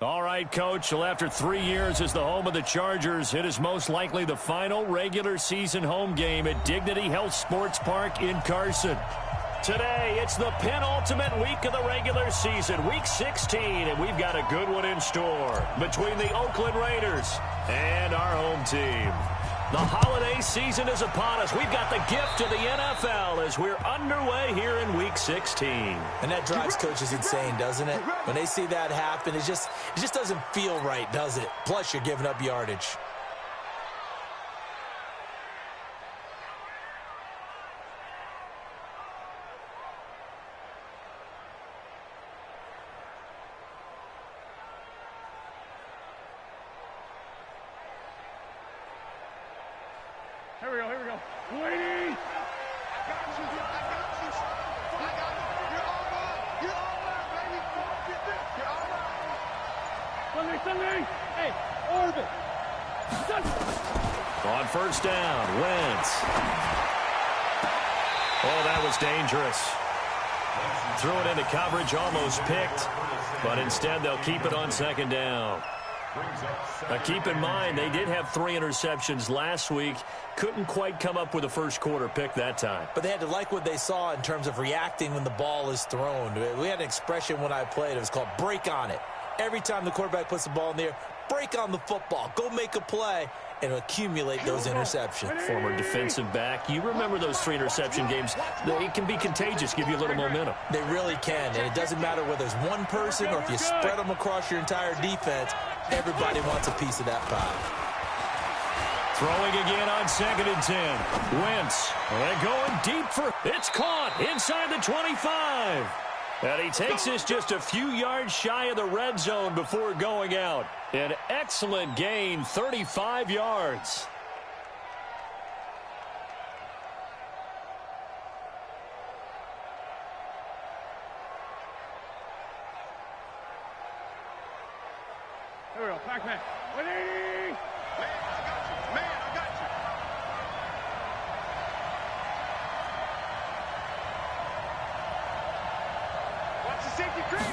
All right, Coach. Well, after 3 years as the home of the Chargers, it is most likely the final regular season home game at Dignity Health Sports Park in Carson. Today, it's the penultimate week of the regular season, Week 16, and we've got a good one in store between the Oakland Raiders and our home team. The holiday season is upon us. We've got the gift of the NFL as we're underway here in Week 16. And that drives coaches insane, doesn't it? When they see that happen, it just doesn't feel right, does it? Plus, you're giving up yardage. Here we go. Lady! I got you. You're all right, baby. Get this. You're all right. Sunday. Hey, Orbit. On first down, Wentz. Oh, that was dangerous. Threw it into coverage, almost picked, but instead they'll keep it on second down. Now, keep in mind, they did have 3 interceptions last week. Couldn't quite come up with a first quarter pick that time. But they had to like what they saw in terms of reacting when the ball is thrown. We had an expression when I played. It was called break on it. Every time the quarterback puts the ball in the air, break on the football. Go make a play and accumulate those interceptions. Former defensive back. You remember those 3 interception games. It can be contagious, give you a little momentum. They really can, and it doesn't matter whether it's one person or if you spread them across your entire defense. Everybody wants a piece of that pie. Throwing again on 2nd and 10. Wentz. And going deep for... It's caught inside the 25. And he takes this just a few yards shy of the red zone before going out. An excellent gain, 35 yards. Here we go. Pac-Man. 180. Man, I got you. Watch the safety creep.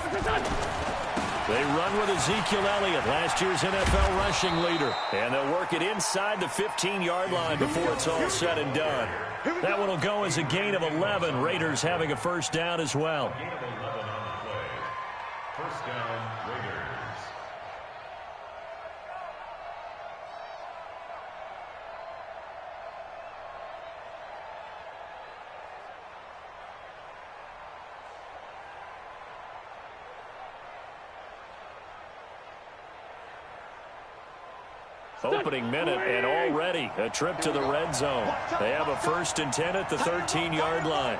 They run with Ezekiel Elliott, last year's NFL rushing leader. And they'll work it inside the 15-yard line before it's all said and done. That one will go as a gain of 11. Raiders having a first down as well. First down, Raiders. Opening minute, and already a trip to the red zone. They have a 1st and 10 at the 13-yard line.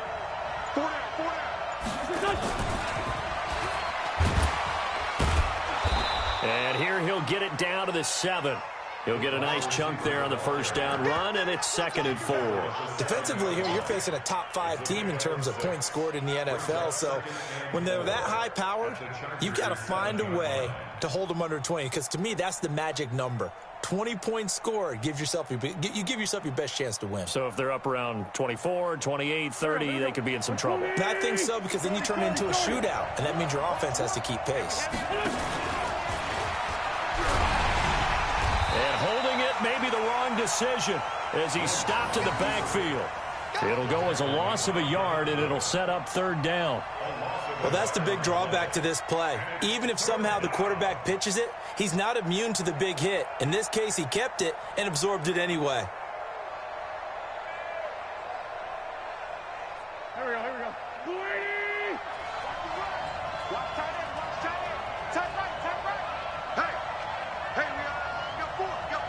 And here he'll get it down to the 7. He'll get a nice chunk there on the first down run, and it's 2nd and 4. Defensively here, you're facing a top-5 team in terms of points scored in the NFL. So when they're that high-powered, you've got to find a way to hold them under 20, because to me, that's the magic number. 20 points scored, you give yourself your best chance to win. So if they're up around 24, 28, 30, they could be in some trouble. And I think so, because then you turn it into a shootout, and that means your offense has to keep pace. And holding it may be the wrong decision as he stopped in the backfield. It'll go as a loss of a yard, and it'll set up 3rd down. Well, that's the big drawback to this play. Even if somehow the quarterback pitches it, he's not immune to the big hit. In this case, he kept it and absorbed it anyway. Here we go. 280. Watch tight end. Tight right. Hey, we got 4 down.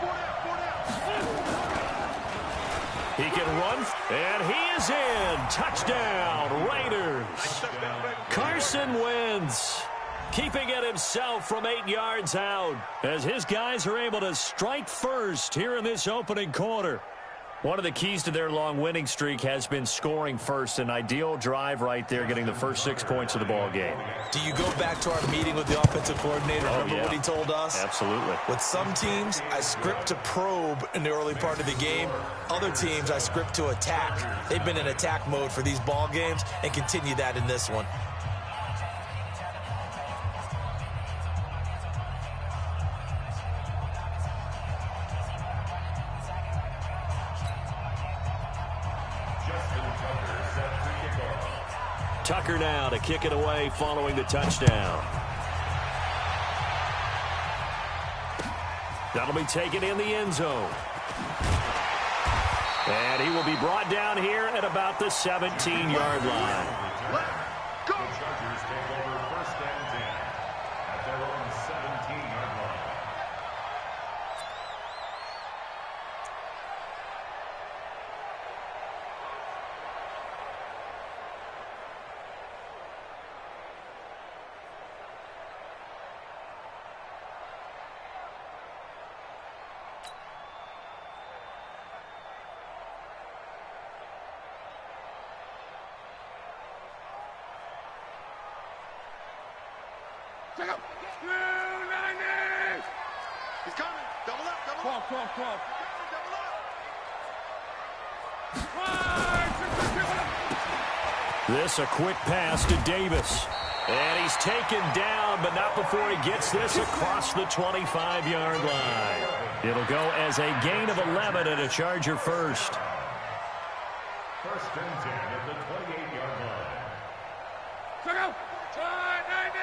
He can run, and he is in. Touchdown, Raiders. Carson Wentz keeping it himself from 8 yards out as his guys are able to strike first here in this opening quarter. One of the keys to their long winning streak has been scoring first. An ideal drive right there, getting the first 6 points of the ball game. Do you go back to our meeting with the offensive coordinator? Remember what he told us? Absolutely. With some teams, I script to probe in the early part of the game. Other teams, I script to attack. They've been in attack mode for these ball games and continue that in this one. Tucker now to kick it away following the touchdown. That'll be taken in the end zone. And he will be brought down here at about the 17-yard line. Go! The Chargers take over first and 10 at their own 17-yard line. Check out. 290. He's coming. Double up, double up. 12. Double up. This a quick pass to Davis. And he's taken down, but not before he gets this across the 25-yard line. It'll go as a gain of 11 and a Charger first. First and 10 at the 28-yard line. Check out. 290.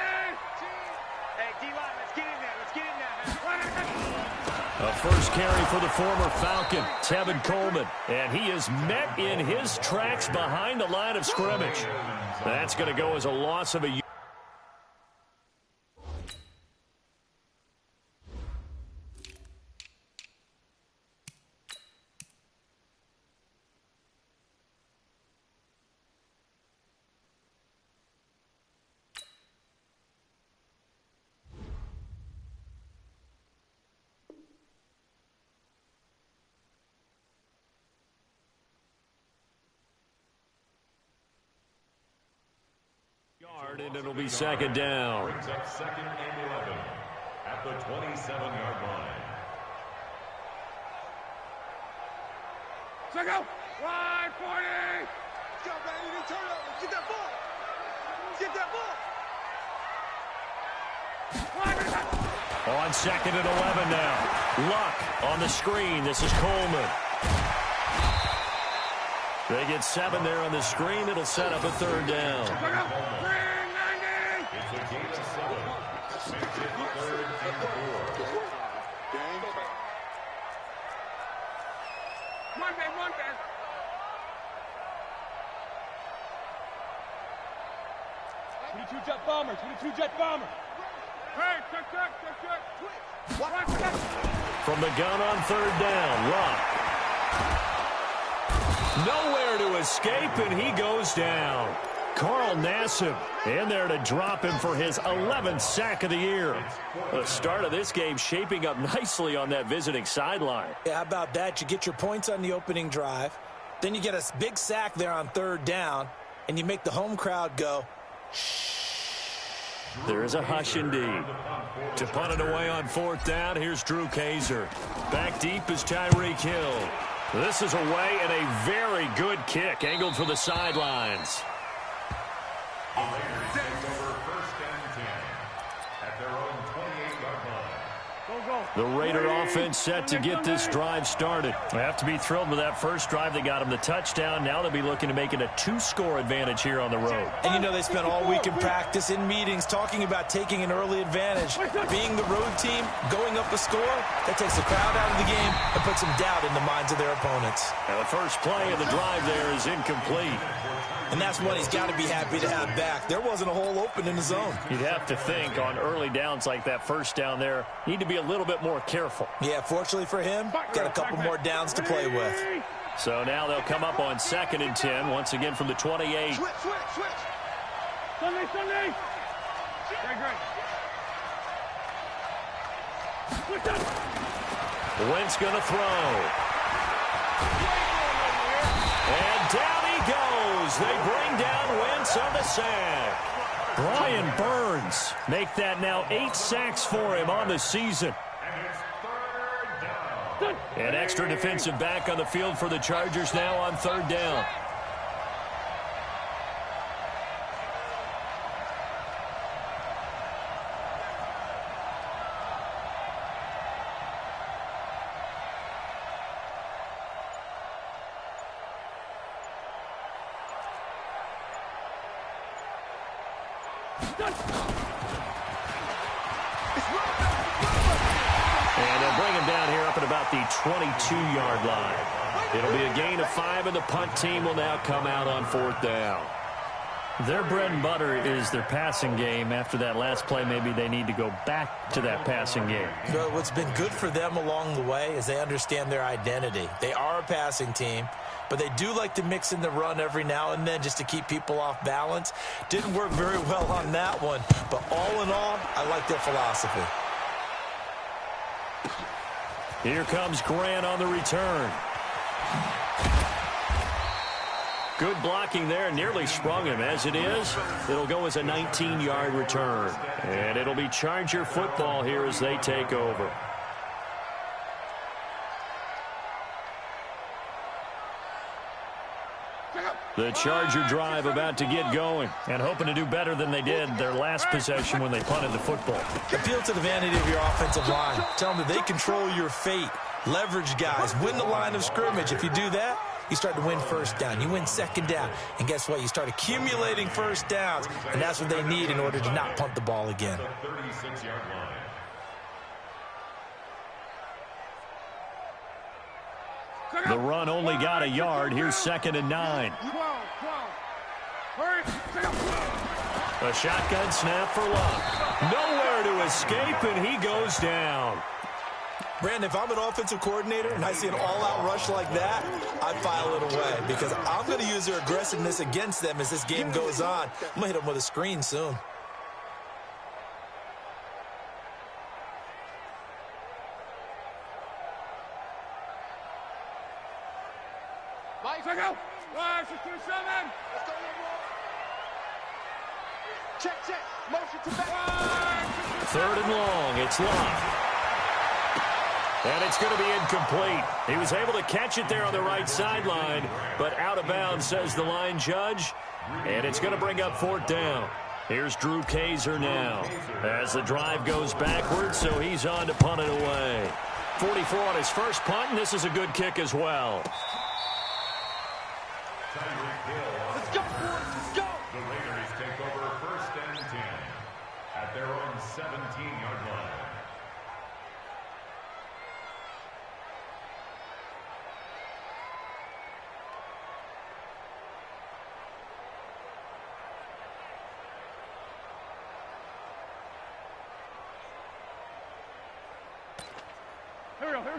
Hey, D-line, let's get in there. Let's get in there. A first carry for the former Falcon, Tevin Coleman. And he is met in his tracks behind the line of scrimmage. That's going to go as a loss of a and it'll be second down. Brings up second and 11 at the 27-yard line. Check out. 140. Let's go, baby. Turnover. Get that ball. Get that ball. On second and 11 now. Luck on the screen. This is Coleman. They get 7 there on the screen. It'll set up a third down. Check out. 390. It's a gain of 7. Makes it third and 4. Monday. 22 jet bomber. Hey, check. From the gun on third down, Luck. Nowhere to escape, and he goes down. Carl Nassib in there to drop him for his 11th sack of the year. The start of this game shaping up nicely on that visiting sideline. Yeah, how about that? You get your points on the opening drive. Then you get a big sack there on third down, and you make the home crowd go, There is a hush indeed. To punt it away on fourth down, here's Drew Kaiser. Back deep is Tyreek Hill. This is away and a very good kick, angled for the sidelines. The Raiders take over first and 10 at their own 28-yard line. The Raider offense set to get this drive started. They have to be thrilled with that first drive. They got him the touchdown. Now they'll be looking to make it a 2-score advantage here on the road. And you know they spent all week in practice, in meetings, talking about taking an early advantage. Being the road team, going up a score, that takes the crowd out of the game and puts some doubt in the minds of their opponents. Now the first play of the drive there is incomplete. And that's what he's got to be happy to have back. There wasn't a hole open in the zone. You'd have to think on early downs like that first down there, need to be a little bit more careful. Yeah, fortunately for him, got a couple more downs to play with. So now they'll come up on second and 10, once again from the 28. Switch. Sunday. Great. Wentz going to throw. And down he goes. They bring down Wentz on the sack. Brian Burns make that now 8 sacks for him on the season. And it's third down. An extra defensive back on the field for the Chargers now on third down. And they'll bring him down here up at about the 22-yard line. It'll be a gain of 5, and the punt team will now come out on 4th down. Their bread and butter is their passing game. After that last play, maybe they need to go back to that passing game. So what's been good for them along the way is they understand their identity. They are a passing team, but they do like to mix in the run every now and then just to keep people off balance. Didn't work very well on that one, but all in all, I like their philosophy. Here comes Grant on the return. Good blocking there, nearly sprung him. As it is, it'll go as a 19-yard return. And it'll be Charger football here as they take over. The Charger drive about to get going and hoping to do better than they did their last possession when they punted the football. Appeal to the vanity of your offensive line. Tell them that they control your fate. Leverage guys. Win the line of scrimmage. If you do that, you start to win first down. You win second down. And guess what? You start accumulating first downs. And that's what they need in order to not punt the ball again. The 36-yard line. The run only got a yard. Here's 2nd and 9. A shotgun snap for Luck. Nowhere to escape, and he goes down. Brandon, if I'm an offensive coordinator and I see an all-out rush like that, I file it away because I'm going to use their aggressiveness against them as this game goes on. I'm going to hit them with a screen soon. Let's go. 1, 6, 7. Let's go. Check. Motion to back. 3rd and long. It's Luck. And it's going to be incomplete. He was able to catch it there on the right sideline, but out of bounds, says the line judge. And it's going to bring up 4th down. Here's Drew Kaiser now as the drive goes backwards, so he's on to punt it away. 44 on his first punt, and this is a good kick as well. Let's go. Let's go. The Raiders take over 1st and 10 at their own 17-yard line.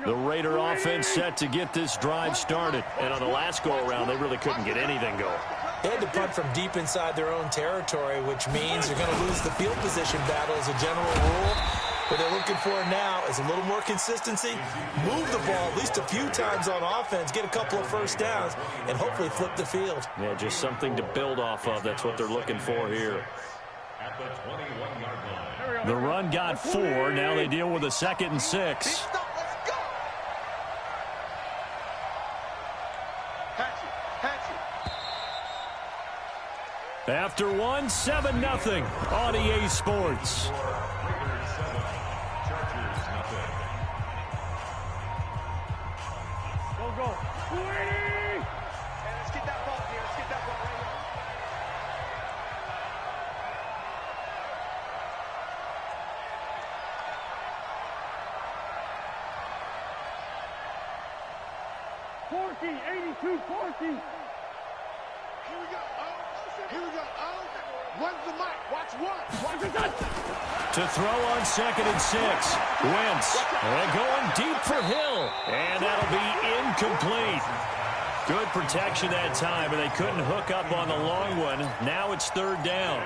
The Raider offense set to get this drive started. And on the last go-around, they really couldn't get anything going. They had to punt from deep inside their own territory, which means they're going to lose the field position battle as a general rule. What they're looking for now is a little more consistency, move the ball at least a few times on offense, get a couple of first downs, and hopefully flip the field. Yeah, just something to build off of. That's what they're looking for here. At the 21-yard line. The run got 4. Now they deal with a 2nd and 6. After 1, 7-0 on EA Sports. Raiders 7, Chargers nothing. Go. Hey, let's get that ball here. Let's get that ball right here. Here we go. Here we go. Runs the mic. Watch one. To throw on 2nd and 6. Wentz. And going deep for Hill. And that'll be incomplete. Good protection that time, but they couldn't hook up on the long one. Now it's 3rd down.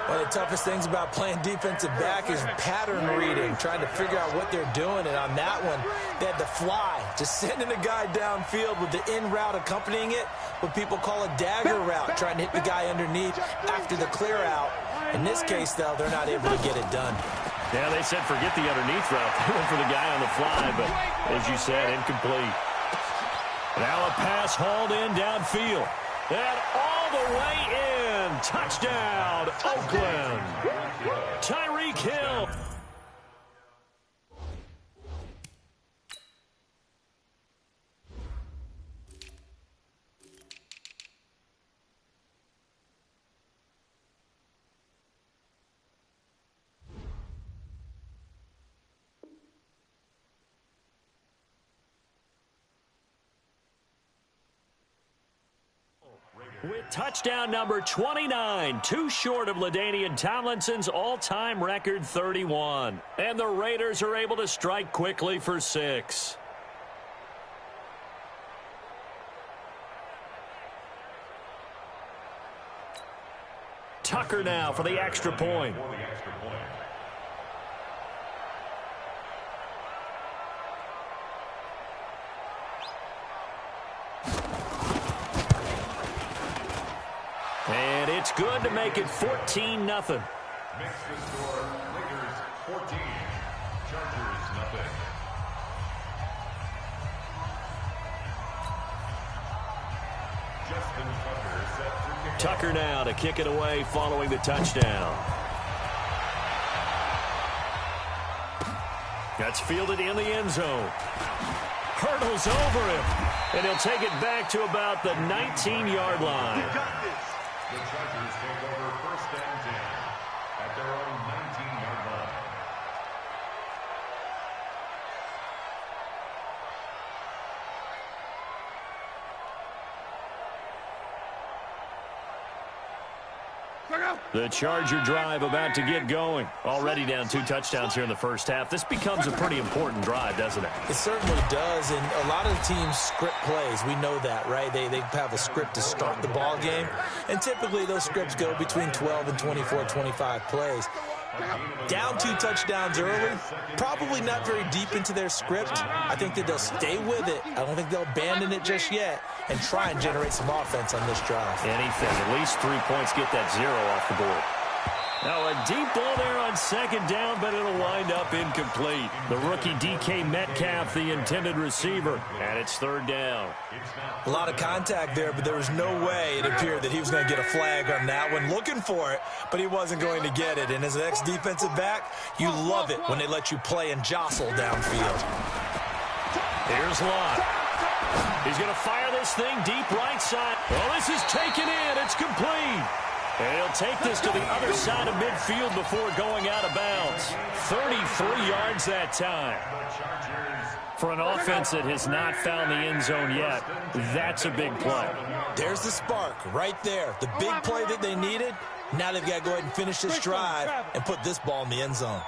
One of the toughest things about playing defensive back is pattern reading, trying to figure out what they're doing. And on that one, they had to fly, just sending a guy downfield with the in route accompanying it, what people call a dagger route, trying to hit the guy underneath after the clear out. In this case, though, they're not able to get it done. Yeah, they said forget the underneath route. They went for the guy on the fly, but as you said, incomplete. Now a pass hauled in downfield. And all the way in. Touchdown, Oakland. Tyreek Hill. With touchdown number 29, too short of LaDainian Tomlinson's all-time record 31. And the Raiders are able to strike quickly for 6. Tucker now for the extra point. And it's good to make it 14-0. Makes the score Raiders 14, Chargers nothing. Justin Tucker set to kick. Tucker now to kick it away following the touchdown. That's fielded in the end zone. Hurdles over him, and he'll take it back to about the 19-yard line. The Chargers take over first and 10 at their own 19-yard line. The Charger drive about to get going. Already down 2 touchdowns here in the first half. This becomes a pretty important drive, doesn't it? It certainly does, and a lot of the teams script plays. We know that, right? They have a script to start the ball game, and typically those scripts go between 12 and 24, 25 plays. Down 2 touchdowns early, probably not very deep into their script. I think that they'll stay with it. I don't think they'll abandon it just yet and try and generate some offense on this drive. Anything, at least 3 points, get that 0 off the board. Now a deep ball there on second down, but it'll wind up incomplete. The rookie DK Metcalf, the intended receiver, and it's third down. A lot of contact there, but there was no way it appeared that he was going to get a flag on that one. Looking for it, but he wasn't going to get it. And as an ex-defensive back, you love it when they let you play and jostle downfield. Here's Lott. He's going to fire this thing deep right side. Well, this is taken in. It's complete. And he'll take this to the other side of midfield before going out of bounds. 33 yards that time. For an offense that has not found the end zone yet, that's a big play. There's the spark right there. The big play that they needed. Now they've got to go ahead and finish this drive and put this ball in the end zone.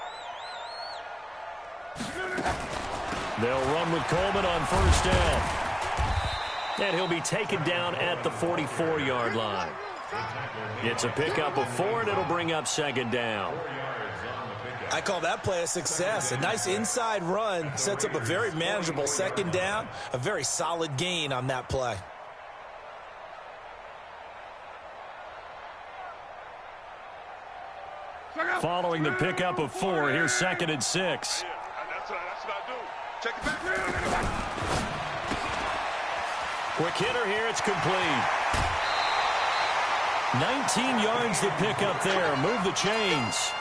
They'll run with Coleman on first down. And he'll be taken down at the 44-yard line. It's a pickup of 4, and it'll bring up second down. I call that play a success. A nice inside run sets up a very manageable second down, a very solid gain on that play. Following the pickup of 4, here's second and 6. That's what I do. Check it back. Quick hitter here, it's complete. 19 yards to pick up there. Move the chains.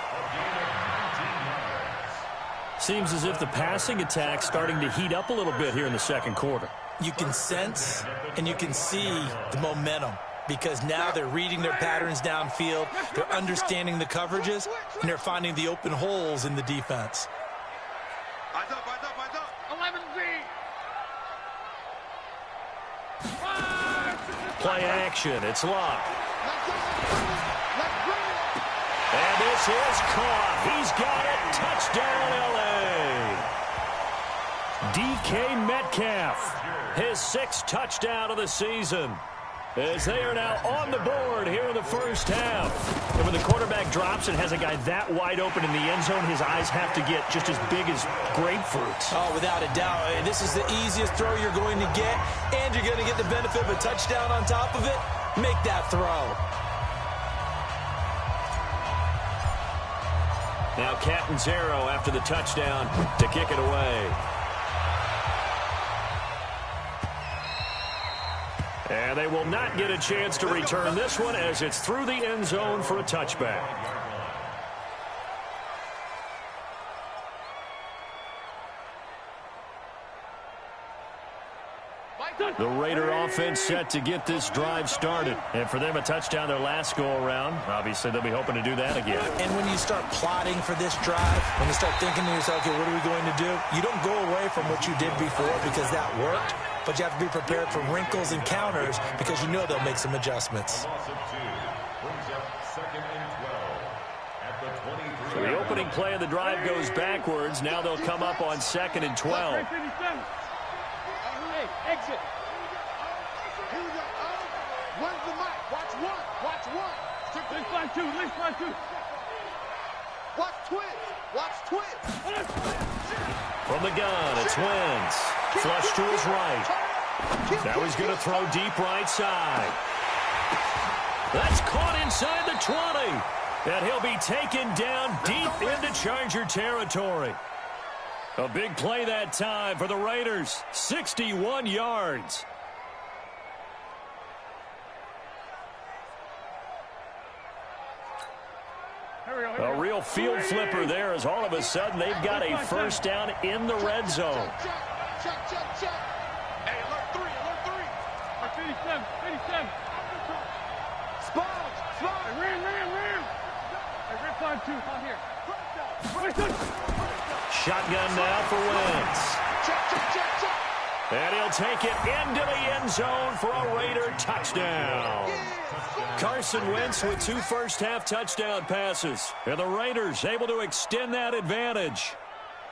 Seems as if the passing attack's starting to heat up a little bit here in the second quarter. You can sense and you can see the momentum because now they're reading their patterns downfield, they're understanding the coverages, and they're finding the open holes in the defense. Eyes up. 11Z. Play action. It's Lott. And this is caught. He's got it. Touchdown, L.A. DK Metcalf, his 6th touchdown of the season, as they are now on the board here in the first half. And when the quarterback drops and has a guy that wide open in the end zone, his eyes have to get just as big as grapefruits. Oh, without a doubt. This is the easiest throw you're going to get, and you're going to get the benefit of a touchdown on top of it. Make that throw. Now Catanzaro after the touchdown to kick it away. And they will not get a chance to return this one as it's through the end zone for a touchback. The Raider offense set to get this drive started. And for them, a touchdown their last go-around. Obviously, they'll be hoping to do that again. And when you start plotting for this drive, when you start thinking to yourself, okay, what are we going to do? You don't go away from what you did before because that worked. but you have to be prepared for wrinkles and counters because you know they'll make some adjustments. So the opening play of the drive goes backwards. Now they'll come up on 2nd and 12. Hey, exit. Here we go. Where's the mic? Watch one. Watch one. Let's find two. Let's find two. Watch twins. Watch twins. From the gun, it's Wentz. Flush to his right. Now he's going to throw deep right side. That's caught inside the 20. And he'll be taken down deep into Charger territory. A big play that time for the Raiders. 61 yards. A real field flipper there as all of a sudden they've got a first down in the red zone. Hey, alert 3, alert 3. 57. Sponge. Ram. Hey, Ram 5-2, on here. Shotgun now for Wentz. Check. And he'll take it into the end zone for a Raider touchdown. Carson Wentz with 2 first-half touchdown passes. And the Raiders able to extend that advantage.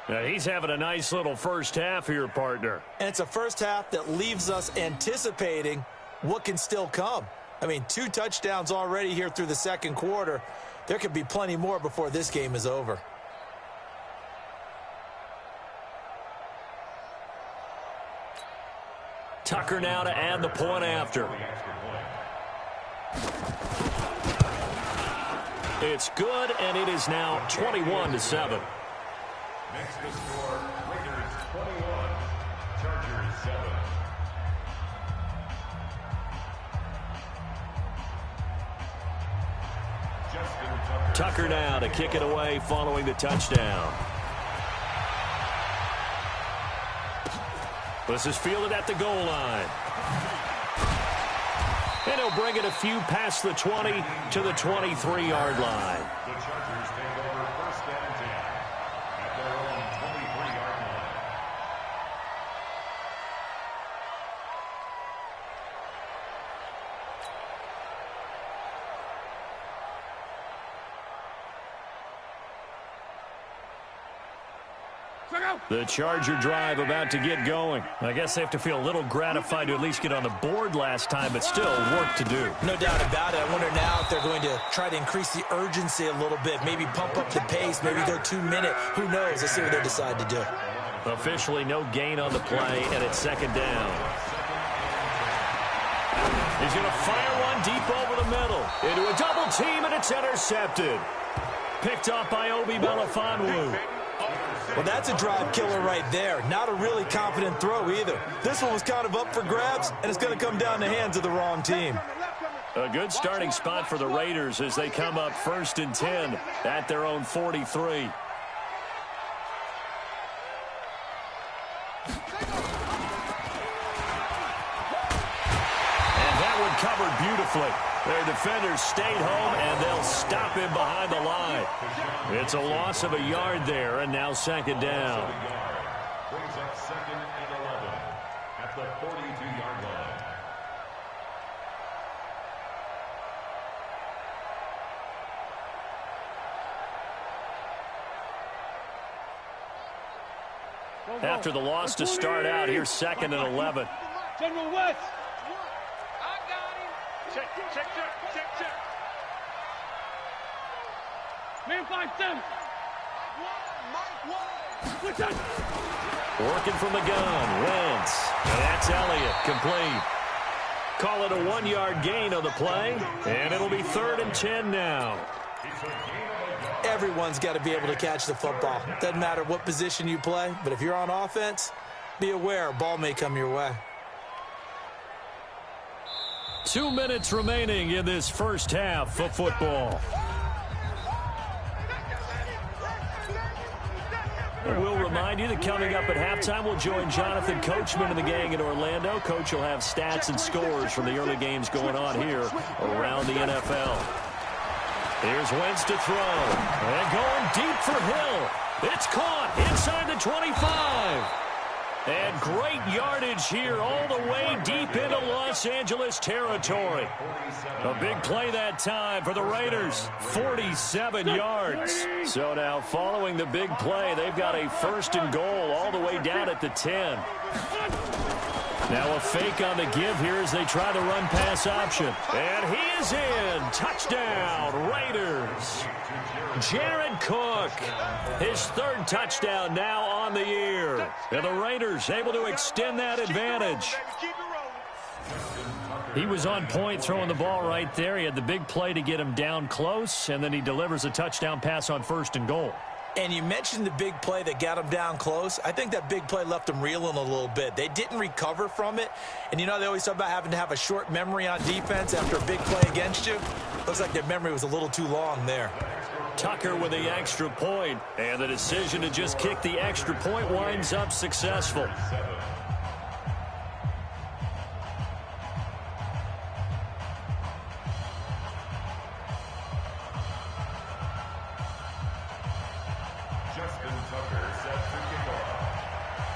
Now he's having a nice little first half here, partner. And it's a first half that leaves us anticipating what can still come. I mean, 2 touchdowns already here through the second quarter. There could be plenty more before this game is over. Tucker now to add the point after. It's good, and it is now 21-7. Next to score, Raiders 21, Chargers 7. Tucker now to kick it away following the touchdown. This is fielded at the goal line. And he'll bring it a few past the 20 to the 23-yard line. The Chargers take over first and 10 at their own 23-yard line. The Charger drive about to get going. I guess they have to feel a little gratified to at least get on the board last time, but still work to do. No doubt about it. I wonder now if they're going to try to increase the urgency a little bit, maybe pump up the pace, maybe go 2-minute. Who knows? Let's see what they decide to do. Officially no gain on the play, and it's second down. He's going to fire one deep over the middle. Into a double team, and it's intercepted. Picked off by Obi Melifonwu. Well, that's a drive killer right there. Not a really confident throw either. This one was kind of up for grabs, and it's going to come down the hands of the wrong team. A good starting spot for the Raiders as they come up 1st and 10 at their own 43. And that one covered beautifully. Their defenders stayed home, and they'll stop him behind the line. It's a loss of a yard there, and now second down. Brings up 2nd and 11 at the 42-yard line. After the loss to start out, here's 2nd and 11. General West. I got him. Check. Man 5-7. Working from the gun, Wentz. And that's Elliott, complete. Call it a 1-yard gain on the play, and it'll be 3rd and 10 now. Everyone's got to be able to catch the football. Doesn't matter what position you play, but if you're on offense, be aware a ball may come your way. 2 minutes remaining in this first half of football. We'll remind you that coming up at halftime, we'll join Jonathan Coachman and the gang in Orlando. Coach will have stats and scores from the early games going on here around the NFL. Here's Wentz to throw. And going deep for Hill. It's caught inside the 25. And great yardage here all the way deep into Los Angeles territory. A big play that time for the Raiders. 47 yards. So now following the big play, they've got a 1st and goal all the way down at the 10. Now a fake on the give here as they try the run-pass option. And he is in. Touchdown, Raiders. Jared Cook, his 3rd touchdown now on the year. And the Raiders able to extend that advantage. He was on point throwing the ball right there. He had the big play to get him down close, and then he delivers a touchdown pass on 1st and goal. And you mentioned the big play that got him down close. I think that big play left him reeling a little bit. They didn't recover from it. And, you know, they always talk about having to have a short memory on defense after a big play against you. Looks like their memory was a little too long there. Tucker with the extra point, and the decision to just kick the extra point winds up successful.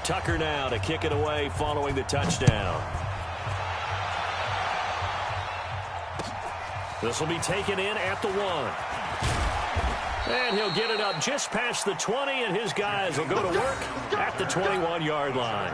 Tucker now to kick it away following the touchdown. This will be taken in at the 1. And he'll get it up just past the 20, and his guys will go to work at the 21-yard line.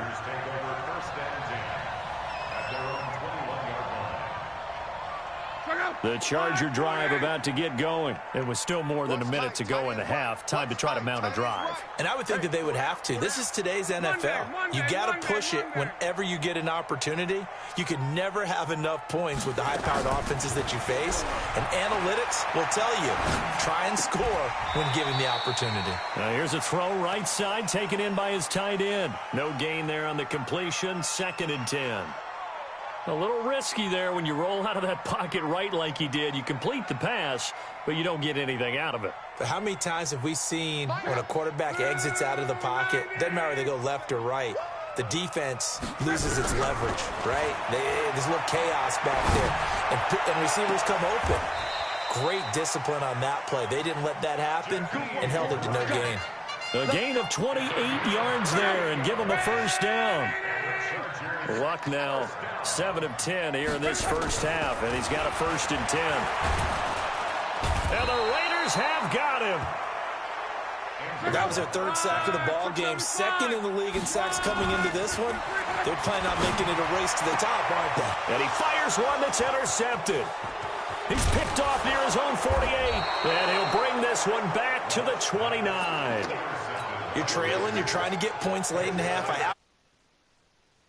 The Charger drive about to get going. It was still more than a minute to go in the half. Time to try to mount a drive. And I would think that they would have to. This is today's NFL. You got to push it whenever you get an opportunity. You can never have enough points with the high-powered offenses that you face. And analytics will tell you, try and score when given the opportunity. Now here's a throw right side taken in by his tight end. No gain there on the completion. 2nd and 10. A little risky there when you roll out of that pocket right like he did. You complete the pass, but you don't get anything out of it. But how many times have we seen when a quarterback exits out of the pocket, doesn't matter if they go left or right, the defense loses its leverage, right? There's a little chaos back there, and receivers come open. Great discipline on that play. They didn't let that happen and held it to no gain. A gain of 28 yards there and give him a 1st down. Luck now 7 of 10 here in this 1st half, and he's got a 1st and 10. And the Raiders have got him. That was their 3rd sack of the ball game, 2nd in the league in sacks coming into this one. They're planning on making it a race to the top, aren't they? And he fires one that's intercepted. He's picked off near his own 48, and he'll bring this one back to the 29. You're trailing, you're trying to get points late in the half.